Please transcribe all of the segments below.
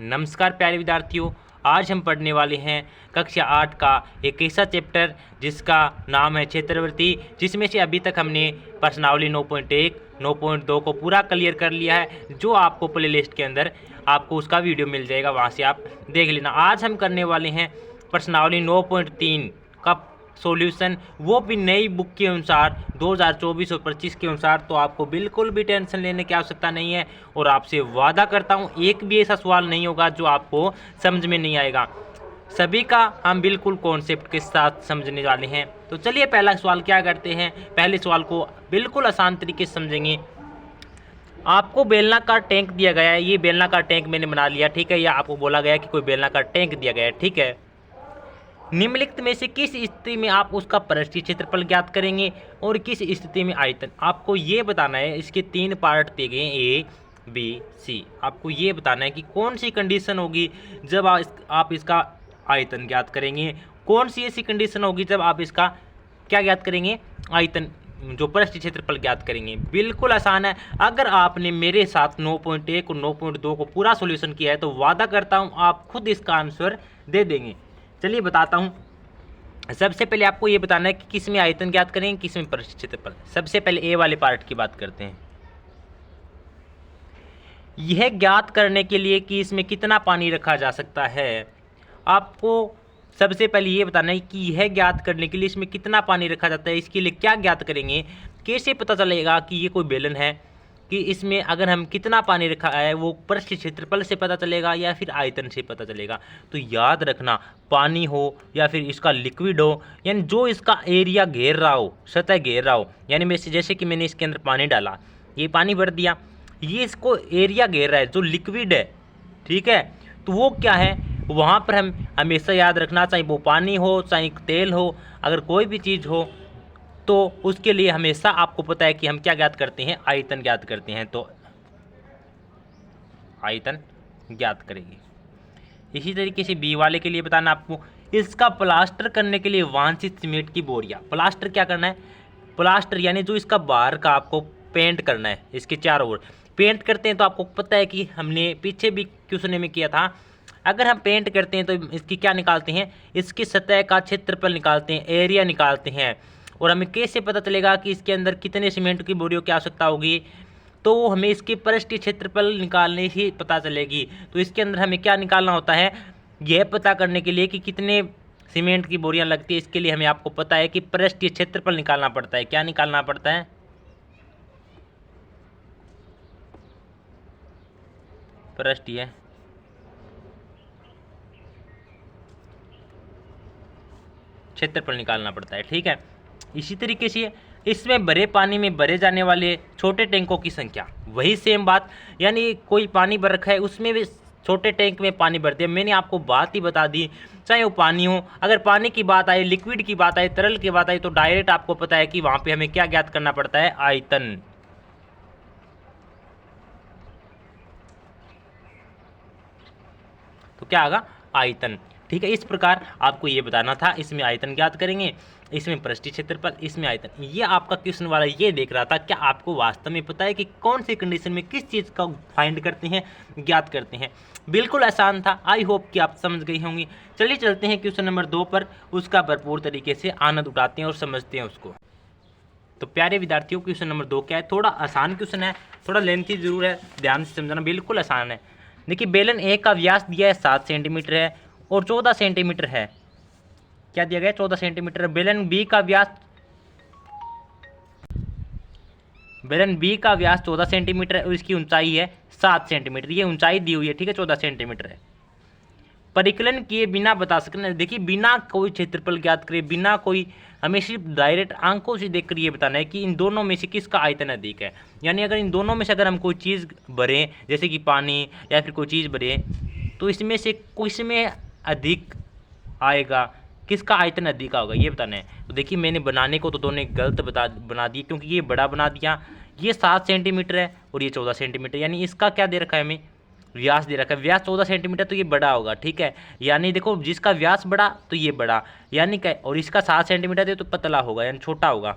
नमस्कार प्यारे विद्यार्थियों, आज हम पढ़ने वाले हैं कक्षा 8 का एक ऐसा चैप्टर जिसका नाम है क्षेत्रवर्ती, जिसमें से अभी तक हमने प्रश्नावली 9.1, 9.2 को पूरा क्लियर कर लिया है। जो आपको प्ले लिस्ट के अंदर आपको उसका वीडियो मिल जाएगा, वहाँ से आप देख लेना। आज हम करने वाले हैं प्रश्नावली 9.3 का सॉल्यूशन, वो भी नई बुक के अनुसार 2024 और 25 के अनुसार। तो आपको बिल्कुल भी टेंशन लेने की आवश्यकता नहीं है और आपसे वादा करता हूँ एक भी ऐसा सवाल नहीं होगा जो आपको समझ में नहीं आएगा। सभी का हम बिल्कुल कॉन्सेप्ट के साथ समझने वाले हैं। तो चलिए पहला सवाल क्या करते हैं। पहले सवाल को बिल्कुल आसान तरीके से समझेंगे। आपको बेलनाकार टैंक दिया गया है, ये बेलनाकार टैंक मैंने बना लिया, ठीक है। या आपको बोला गया कि कोई बेलनाकार टैंक दिया गया है, ठीक है। निम्नलिखित में से किस स्थिति में आप उसका पृष्ठीय क्षेत्रफल ज्ञात करेंगे और किस स्थिति में आयतन। आपको ये बताना है। इसके 3 पार्ट दिए गए, ए बी सी। आपको ये बताना है कि कौन सी कंडीशन होगी जब आप इसका आयतन ज्ञात करेंगे, कौन सी ऐसी कंडीशन होगी जब आप इसका क्या ज्ञात करेंगे, आयतन जो पृष्ठीय क्षेत्रफल ज्ञात करेंगे। बिल्कुल आसान है। अगर आपने मेरे साथ 9.1 और 9.2 को पूरा सॉल्यूशन किया है तो वादा करता हूँ आप खुद इसका आंसर दे देंगे। चलिए बताता हूँ। सबसे पहले आपको ये बताना है कि किस में आयतन ज्ञात करेंगे, किस में पृष्ठीय क्षेत्रफल। सबसे पहले ए वाले पार्ट की बात करते हैं। यह ज्ञात करने के लिए कि इसमें कितना पानी रखा जा सकता है, आपको सबसे पहले ये बताना है कि यह ज्ञात करने के लिए इसमें कितना पानी रखा जाता है। इसके लिए क्या ज्ञात करेंगे, कैसे पता चलेगा कि ये कोई बेलन है, कि इसमें अगर हम कितना पानी रखा है वो पृष्ठीय क्षेत्रफल से पता चलेगा या फिर आयतन से पता चलेगा। तो याद रखना, पानी हो या फिर इसका लिक्विड हो, यानी जो इसका एरिया घेर रहा हो, सतह घेर रहा हो, यानी मैं जैसे कि मैंने इसके अंदर पानी डाला, ये पानी भर दिया, ये इसको एरिया घेर रहा है जो लिक्विड है, ठीक है। तो वो क्या है, वहाँ पर हम हमेशा याद रखना, चाहे वो पानी हो चाहे तेल हो, अगर कोई भी चीज़ हो तो उसके लिए हमेशा आपको पता है कि हम क्या ज्ञात करते हैं, आयतन ज्ञात करते हैं। तो आयतन ज्ञात करेंगे। इसी तरीके से बी वाले के लिए बताना आपको, इसका प्लास्टर करने के लिए वांछित सीमेंट की बोरियां। प्लास्टर क्या करना है, प्लास्टर यानी जो इसका बाहर का आपको पेंट करना है, इसके चारों ओर पेंट करते हैं। तो आपको पता है कि हमने पीछे भी क्वेश्चन में किया था, अगर हम पेंट करते हैं तो इसकी क्या निकालते हैं, इसकी सतह का क्षेत्रफल निकालते हैं, एरिया निकालते हैं। और हमें कैसे पता चलेगा कि इसके अंदर कितने सीमेंट की बोरियों की आवश्यकता होगी, तो हमें इसके पृष्ठीय क्षेत्रफल निकालने ही पता चलेगी। तो इसके अंदर हमें क्या निकालना होता है, यह पता करने के लिए कि कितने सीमेंट की बोरियां लगती है, इसके लिए हमें आपको पता है कि पृष्ठीय क्षेत्रफल निकालना पड़ता है। क्या निकालना पड़ता है, पृष्ठीय क्षेत्रफल निकालना पड़ता है, ठीक है। इसी तरीके से इसमें भरे पानी में भरे जाने वाले छोटे टैंकों की संख्या, वही सेम बात, यानी कोई पानी भर रखा है उसमें भी छोटे टैंक में पानी भर दिया। मैंने आपको बात ही बता दी, चाहे वो पानी हो, अगर पानी की बात आए, लिक्विड की बात आए, तरल की बात आए, तो डायरेक्ट आपको पता है कि वहां पे हमें क्या ज्ञात करना पड़ता है, आयतन। तो क्या आगा, आयतन, ठीक है। इस प्रकार आपको ये बताना था, इसमें आयतन ज्ञात करेंगे, इसमें पृष्ठीय क्षेत्रफल, इसमें आयतन। ये आपका क्वेश्चन वाला ये देख रहा था, क्या आपको वास्तव में पता है कि कौन सी कंडीशन में किस चीज़ का फाइंड करते हैं, ज्ञात करते हैं। बिल्कुल आसान था। आई होप कि आप समझ गई होंगी। चलिए चलते हैं क्वेश्चन नंबर 2 पर, उसका भरपूर तरीके से आनंद उठाते हैं और समझते हैं उसको। तो प्यारे विद्यार्थियों, क्वेश्चन नंबर 2 क्या है, थोड़ा आसान क्वेश्चन है, थोड़ा लेंथी जरूर है, ध्यान से समझना, बिल्कुल आसान है। देखिए, बेलन ए का व्यास दिया है 7 सेंटीमीटर है और 14 सेंटीमीटर है। क्या दिया गया, 14 सेंटीमीटर। बेलन बी का व्यास 14 सेंटीमीटर है और इसकी ऊंचाई है 7 सेंटीमीटर। ये ऊंचाई दी हुई है, ठीक है, 14 सेंटीमीटर है। परिकलन किए बिना बता सकते, देखिए बिना कोई क्षेत्रफल ज्ञात करे, बिना कोई, हमें सिर्फ डायरेक्ट आंखों से देखकर ये बताना है कि इन दोनों में से किसका आयतन अधिक है। यानी अगर इन दोनों में से अगर हम कोई चीज़ भरें, जैसे कि पानी या फिर कोई चीज़ भरें, तो इसमें से किस में अधिक आएगा, किसका आयतन अधिक होगा, ये बताना है। तो देखिए, मैंने बनाने को तो दोनों गलत बना दिए, क्योंकि ये बड़ा बना दिया। ये 7 सेंटीमीटर है और ये 14 सेंटीमीटर, यानी इसका क्या दे रखा है, हमें व्यास दे रखा है। व्यास 14 सेंटीमीटर, तो ये बड़ा होगा, ठीक है। यानी देखो, जिसका व्यास बड़ा तो ये बड़ा, यानी क्या, और इसका 7 सेंटीमीटर है तो पतला होगा, यानी छोटा होगा।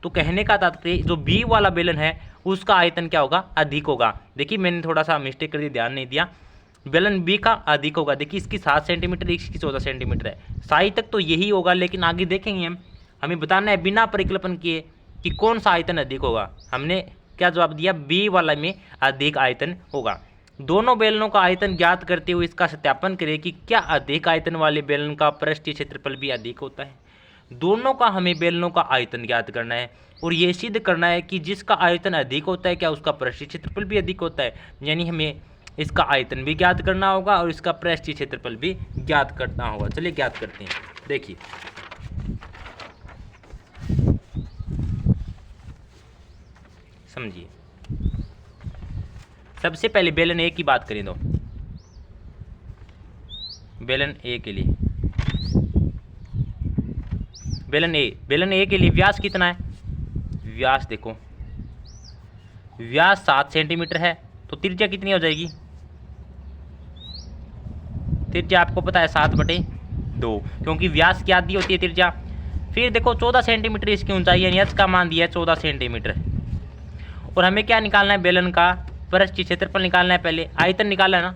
तो कहने का तात्पर्य, जो बी वाला बेलन है उसका आयतन क्या होगा, अधिक होगा। देखिए, मैंने थोड़ा सा मिस्टेक कर दी, ध्यान नहीं दिया। बेलन बी का अधिक होगा। देखिए इसकी 7 सेंटीमीटर, इसकी 14 सेंटीमीटर है, साई तक तो यही होगा, लेकिन आगे देखेंगे हम, हमें बताना है बिना परिकल्पन किए कि कौन सा आयतन अधिक होगा। हमने क्या जवाब दिया, बी वाला में अधिक आयतन होगा। दोनों बेलनों का आयतन ज्ञात करते हुए इसका सत्यापन करें कि क्या अधिक आयतन वाले बेलन का पृष्ठीय क्षेत्रफल भी अधिक होता है। दोनों का हमें बेलनों का आयतन ज्ञात करना है और ये सिद्ध करना है कि जिसका आयतन अधिक होता है क्या उसका पृष्ठीय क्षेत्रफल भी अधिक होता है। यानी हमें इसका आयतन भी ज्ञात करना होगा और इसका पृष्ठीय क्षेत्रफल भी ज्ञात करना होगा। चलिए ज्ञात करते हैं। देखिए समझिए, सबसे पहले बेलन ए की बात करें तो बेलन ए के लिए, बेलन ए के लिए व्यास कितना है, व्यास देखो व्यास 7 सेंटीमीटर है, तो त्रिज्या कितनी हो जाएगी, त्रिज्या आपको पता है 7/2, क्योंकि व्यास की आधी होती है त्रिज्या। फिर देखो 14 सेंटीमीटर इसकी ऊंचाई, यानी एच का मान दिया है 14 सेंटीमीटर। और हमें क्या निकालना है, बेलन का पृष्ठीय क्षेत्रफल निकालना है, पहले आयतन निकालना है ना।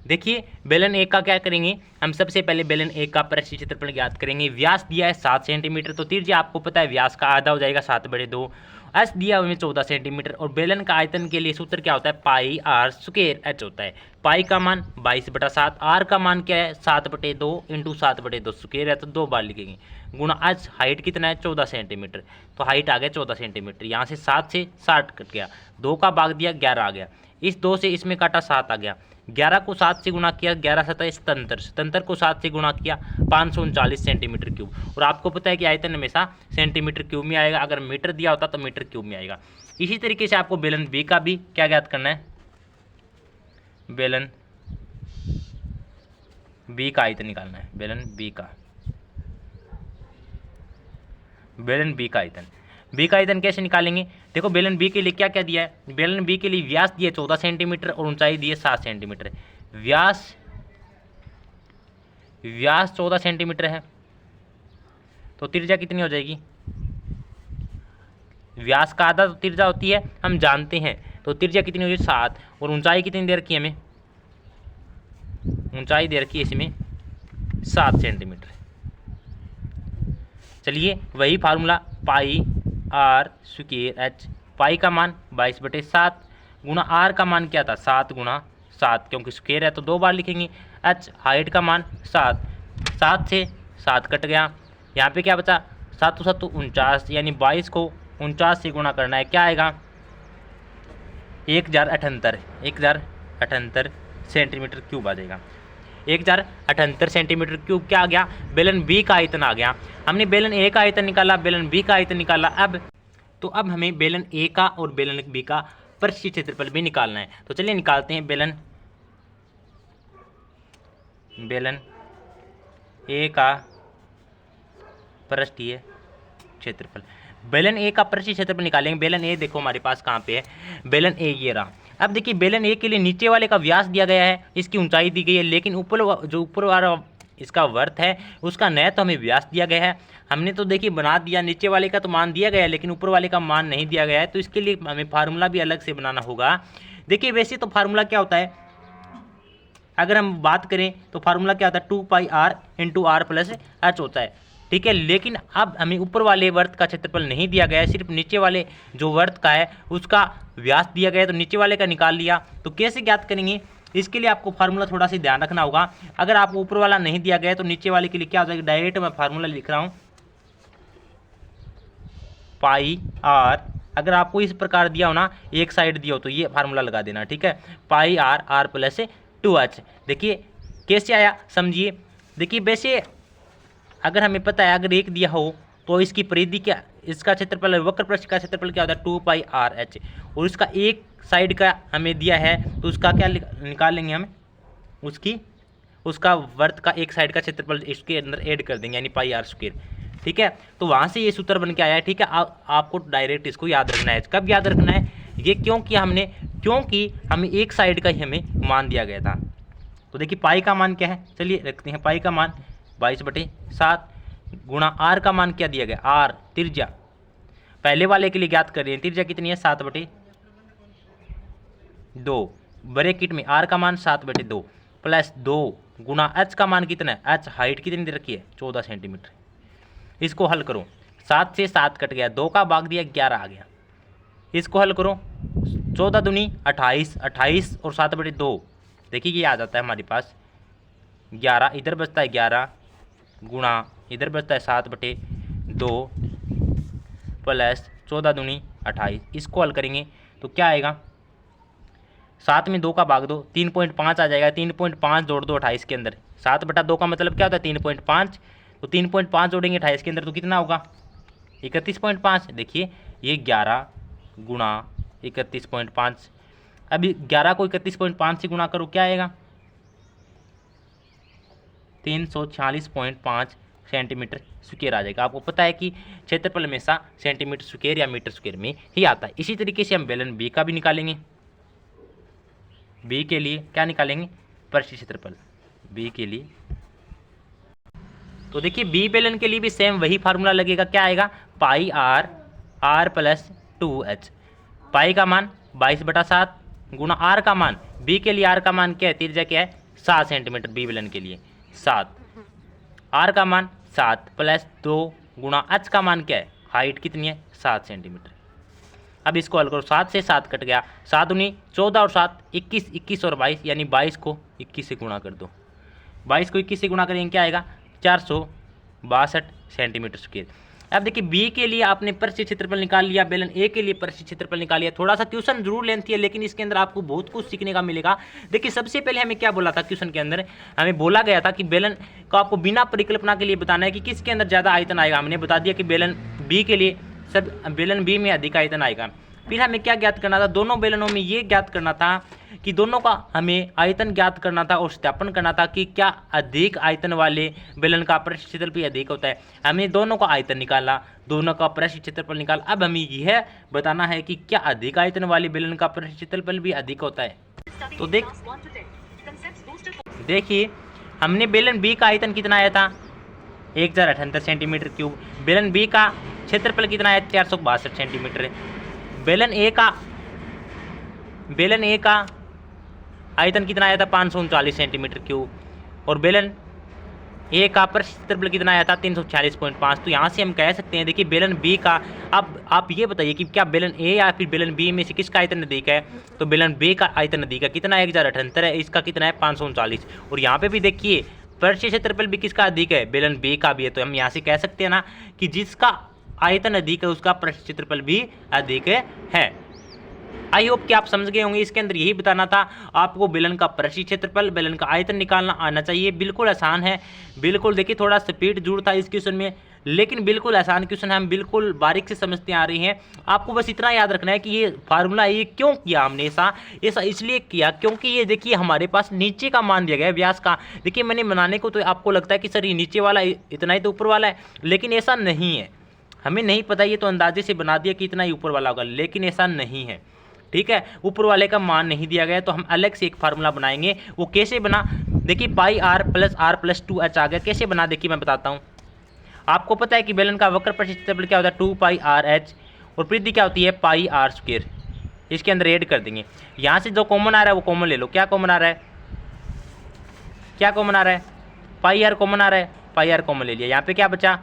देखिए बेलन ए का क्या करेंगे हम, सबसे पहले बेलन ए का पृष्ठीय क्षेत्रफल ज्ञात करेंगे। व्यास दिया है 7 सेंटीमीटर, तो त्रिज्या आपको पता है व्यास का आधा हो जाएगा 7/2। एच दिया हमें 14 सेंटीमीटर और बेलन का आयतन के लिए सूत्र क्या होता है, पाई आर स्क्वायर एच होता है। पाई का मान 22/7, आर का मान क्या है 7/2 इंटू 7/2 स्क्वायर है, तो 2 बार लिखेंगे, गुणा एच, हाइट कितना है 14 सेंटीमीटर, तो हाइट आ गया 14 सेंटीमीटर। यहाँ से 7 से 60 कट गया, 2 का भाग दिया 11 आ गया, इस 2 से इसमें काटा 7 आ गया, 11 को 7 से गुणा किया, 11 7 77, 77 को 7 से गुणा किया 539 सेंटीमीटर क्यूब। और आपको पता है कि आयतन हमेशा सेंटीमीटर क्यूब में आएगा, अगर मीटर दिया होता तो मीटर क्यूब में आएगा। इसी तरीके से आपको बेलन बी का भी क्या ज्ञात करना है, बेलन बी का आयतन निकालना है, बेलन बी का आयतन। बी का आयतन कैसे निकालेंगे, देखो बेलन बी के लिए क्या क्या दिया है, बेलन बी के लिए व्यास दिए 14 सेंटीमीटर और ऊंचाई दी है 7 सेंटीमीटर। व्यास 14 सेंटीमीटर है, तो त्रिज्या कितनी हो जाएगी, व्यास का आधा तो त्रिज्या होती है हम जानते हैं, तो त्रिज्या कितनी हो जाएगी 7, और ऊंचाई कितनी दे रखी है हमें, ऊंचाई दे रखी है इसमें 7 सेंटीमीटर। चलिए वही formula, pi r square h, pi का मान 22/7 गुणा आर का मान क्या था 7 गुणा 7, क्योंकि स्क्वायर है तो 2 बार लिखेंगे, एच हाइट का मान 7, 7 से 7 कट गया, यहाँ पे क्या बचा 7 7 49, यानी 22 को 49 से गुणा करना है, क्या आएगा 1078 सेंटीमीटर क्यूब आ जाएगा। 1078 सेंटीमीटर क्यूब क्या आ गया, बेलन बी का आयतन आ गया। हमने बेलन ए का आयतन निकाला, बेलन बी का आयतन निकाला, अब हमें बेलन ए का और बेलन बी का पृष्ठीय क्षेत्रफल भी निकालना है। तो चलिए निकालते हैं बेलन ए का पृष्ठीय क्षेत्रफल। बेलन ए का पृष्ठीय क्षेत्रफल निकालेंगे। बेलन ए देखो हमारे पास कहाँ पे है, बेलन ए ये रहा। अब देखिए बेलन ए के लिए नीचे वाले का व्यास दिया गया है, इसकी ऊंचाई दी गई है, लेकिन ऊपर वाला इसका वर्त है उसका न तो हमें व्यास दिया गया है, हमने तो देखिए बना दिया, नीचे वाले का तो मान दिया गया है लेकिन ऊपर वाले का मान नहीं दिया गया है, तो इसके लिए हमें फार्मूला भी अलग से बनाना होगा। देखिए वैसे तो फार्मूला क्या होता है, अगर हम बात करें तो फार्मूला क्या होता है 2πr × r + h होता है, ठीक है। लेकिन अब हमें ऊपर वाले वर्त का क्षेत्रफल नहीं दिया गया है, सिर्फ नीचे वाले जो वर्त का है उसका व्यास दिया गया है, तो नीचे वाले का निकाल लिया। तो कैसे ज्ञात करेंगे, इसके लिए आपको फार्मूला थोड़ा सा ध्यान रखना होगा। अगर आपको ऊपर वाला नहीं दिया गया है तो नीचे वाले के लिए क्या हो जाएगा, डायरेक्ट मैं फार्मूला लिख रहा हूँ πr, अगर आपको इस प्रकार दिया हो ना, एक साइड दिया हो तो ये फार्मूला लगा देना, ठीक है, πr r + 2h। देखिए कैसे आया समझिए। देखिए वैसे अगर हमें पता है अगर एक दिया हो तो इसकी परिधि क्या, इसका क्षेत्रफल वक्र पृष्ठ का क्षेत्रफल क्या होता है 2πrh, और इसका एक साइड का हमें दिया है तो उसका क्या निकाल लेंगे हम, उसका वर्त का एक साइड का क्षेत्रफल इसके अंदर ऐड कर देंगे, यानी πr², ठीक है। तो वहाँ से ये सूत्र बन के आया है, ठीक है। आपको डायरेक्ट इसको याद रखना है। कब याद रखना है ये, क्योंकि हमें एक साइड का ही हमें मान दिया गया था। तो देखिए पाई का मान क्या है, चलिए रखते हैं, पाई का मान 22/7 गुणा आर का मान क्या दिया गया, आर त्रिज्या पहले वाले के लिए ज्ञात कर रहे हैं, त्रिज्या कितनी है 7/2, ब्रैकेट में r का मान 7/2 प्लस 2 गुणा h का मान कितना है, h हाइट कितनी दे रखी है 14 सेंटीमीटर। इसको हल करो, 7 से 7 कट गया, 2 का भाग दिया 11 आ गया। इसको हल करो, 14 दूनी 28, 28 और 7/2 देखिए ये आ जाता है हमारे पास 11, इधर बचता है 11 गुणा इधर बचता है 7/2 प्लस 14 दूनी 28। इसको हल करेंगे तो क्या आएगा, 7 में 2 का भाग दो 3.5 आ जाएगा, 3.5 जोड़ दो 28 के अंदर, 7/2 का मतलब क्या होता है 3.5, तो 3.5 जोड़ेंगे 28 के अंदर तो कितना होगा 31.5। देखिए ये 11 गुणा 31.5, अभी 11 को 31.5 से गुणा करो क्या आएगा 346.5 सेंटीमीटर स्क्वायर आ जाएगा। आपको पता है कि क्षेत्रफल हमेशा सेंटीमीटर स्क्वायर या मीटर स्क्वायर में ही आता है। इसी तरीके से हम बेलन बी का भी निकालेंगे। बी के लिए क्या निकालेंगे, पृष्ठ क्षेत्रफल बी के लिए। तो देखिए बी बेलन के लिए भी सेम वही फार्मूला लगेगा, क्या आएगा पाई आर प्लस 2h। पाई का मान 22/7 गुणा आर का मान, बी के लिए आर का मान क्या है, त्रिज्या क्या है 7 सेंटीमीटर, बी बेलन के लिए 7, आर का मान 7 प्लस 2 गुणा h का मान क्या है, हाइट कितनी है 7 सेंटीमीटर। अब इसको हल करो, 7 से 7 कट गया, 7 दूनी 14 और 7 21, 21 और 22 यानी 22 को 21 से गुणा कर दो, 22 को 21 से गुणा करेंगे क्या आएगा 462 सेंटीमीटर स्क्वायर। अब देखिए बी के लिए आपने पृष्ठ क्षेत्रफल निकाल लिया, बेलन ए के लिए पृष्ठ क्षेत्रफल निकाल लिया। थोड़ा सा क्वेश्चन जरूर लेंथी है लेकिन इसके अंदर आपको बहुत कुछ सीखने का मिलेगा। देखिए सबसे पहले हमें क्या बोला था, क्वेश्चन के अंदर हमें बोला गया था कि बेलन को आपको बिना परिकल्पना के लिए बताना है कि किसके अंदर ज़्यादा आयतन आएगा। हमने बता दिया कि बेलन बी के लिए बेलन बी में अधिक आयतन आएगा। फिर हमें क्या ज्ञात करना था, दोनों बेलनों में ये ज्ञात करना था कि दोनों का हमें आयतन ज्ञात करना था और सत्यापन करना था कि क्या अधिक आयतन वाले बेलन का पृष्ठ क्षेत्रफल भी अधिक होता है। हमें दोनों का आयतन निकालना, दोनों का पृष्ठ क्षेत्रफल निकाल। अब हमें यह बताना है कि क्या अधिक आयतन वाले बेलन का पृष्ठ क्षेत्रफल भी अधिक होता है। तो देखिए हमने बेलन बी का आयतन कितना आया था 1078 सेंटीमीटर क्यूब, बेलन बी का क्षेत्रफल कितना है 462 सेंटीमीटर। बेलन ए का आयतन कितना आया था 539 सेंटीमीटर क्यूब और बेलन ए का पृष्ठ क्षेत्रफल कितना आया था 346.5। तो यहाँ से हम कह सकते हैं, देखिए बेलन बी का, अब आप ये बताइए कि क्या बेलन ए या फिर बेलन बी में से किसका आयतन अधिक है, तो बेलन बी का आयतन अधिक है, कितना है 1078 है, इसका कितना है 539। और यहाँ पे भी देखिए पृष्ठ क्षेत्रफल भी किसका अधिक है, बेलन बी का भी है। तो हम यहाँ से कह सकते हैं ना कि जिसका आयतन अधिक है उसका पृष्ठ क्षेत्रफल भी अधिक है। आई होप कि आप समझ गए होंगे। इसके अंदर यही बताना था आपको, बेलन का पृष्ठ क्षेत्रफल, बेलन का आयतन निकालना आना चाहिए। बिल्कुल आसान है, बिल्कुल देखिए थोड़ा स्पीड जरूर था इस क्वेश्चन में, लेकिन बिल्कुल आसान क्वेश्चन है, हम बिल्कुल बारीक से समझते आ रहे हैं। आपको बस इतना याद रखना है कि ये फार्मूला ये क्यों किया हमने, ऐसा इसलिए किया क्योंकि ये देखिए हमारे पास नीचे का मान दिया गया है व्यास का। देखिए मैंने बनाने को तो आपको लगता है कि सर ये नीचे वाला इतना ही तो ऊपर वाला है, लेकिन ऐसा नहीं है। हमें नहीं पता, ये तो अंदाजे से बना दिया कि इतना ही ऊपर वाला होगा, लेकिन ऐसा नहीं है। ठीक है, ऊपर वाले का मान नहीं दिया गया, तो हम अलग से एक फार्मूला बनाएंगे। वो कैसे बना, देखिए पाई आर प्लस 2h आ गया। कैसे बना देखिए मैं बताता हूँ। आपको पता है कि बेलन का वक्र पृष्ठ क्षेत्रफल क्या होता है 2 पाई आर एच और परिधि क्या होती है पाई आर स्क्वायर। इसके अंदर ऐड कर देंगे, यहाँ से जो कॉमन आ रहा है वो कॉमन ले लो। क्या कॉमन आ रहा है, क्या कॉमन आ रहा है, पाई आर कॉमन आ रहा है, पाई आर कॉमन ले लिया। यहाँ पे क्या बचा,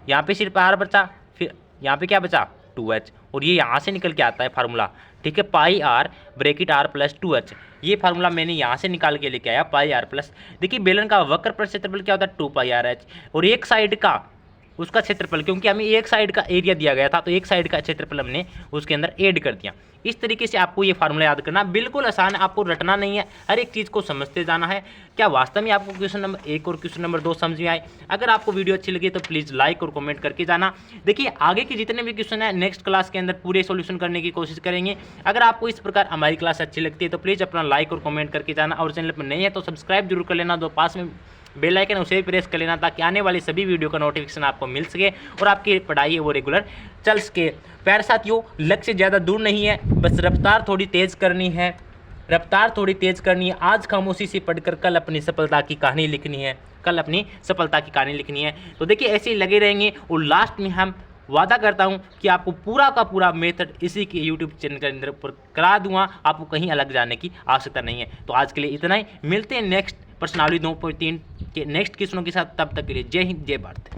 यहाँ पे सिर्फ आर बचा, फिर यहाँ पे क्या बचा 2h, और ये यहाँ से निकल के आता है फार्मूला। ठीक है, pi r bracket r plus 2h, ये फार्मूला मैंने यहाँ से निकाल के लेके आया पाई आर प्लस। देखिए बेलन का वक्र पृष्ठ क्षेत्रफल क्या होता है 2 पाई आर एच, और एक साइड का उसका क्षेत्रफल, क्योंकि हमें एक साइड का एरिया दिया गया था तो एक साइड का क्षेत्रफल हमने उसके अंदर ऐड कर दिया। इस तरीके से आपको ये फार्मूला याद करना बिल्कुल आसान है, आपको रटना नहीं है, हर एक चीज़ को समझते जाना है। क्या वास्तव में आपको क्वेश्चन नंबर 1 और क्वेश्चन नंबर 2 समझ में आए? अगर आपको वीडियो अच्छी लगी तो प्लीज़ लाइक और कमेंट करके जाना। देखिए आगे के जितने भी क्वेश्चन है नेक्स्ट क्लास के अंदर पूरे सॉल्यूशन करने की कोशिश करेंगे। अगर आपको इस प्रकार हमारी क्लास अच्छी लगती है तो प्लीज़ अपना लाइक और कमेंट करके जाना, और चैनल पर नहीं है तो सब्सक्राइब जरूर कर लेना, दो पास में बेल आइकन उसे भी प्रेस कर लेना ताकि आने वाली सभी वीडियो का नोटिफिकेशन आपको मिल सके और आपकी पढ़ाई है वो रेगुलर चल सके। प्यारे साथियों, लक्ष्य ज़्यादा दूर नहीं है, बस रफ्तार थोड़ी तेज़ करनी है, रफ्तार थोड़ी तेज़ करनी है। आज खामोशी से पढ़कर कल अपनी सफलता की कहानी लिखनी है, कल अपनी सफलता की कहानी लिखनी है। तो देखिए ऐसे ही लगे रहेंगे और लास्ट में हम वादा करता हूँ कि आपको पूरा का पूरा मेथड इसी के यूट्यूब चैनल के अंदर पर करा दूंगा, आपको कहीं अलग जाने की आवश्यकता नहीं है। तो आज के लिए इतना ही, मिलते हैं नेक्स्ट प्रश्नावली 9.3 के नेक्स्ट क्वेश्चनों के साथ। तब तक के लिए जय हिंद, जय भारत।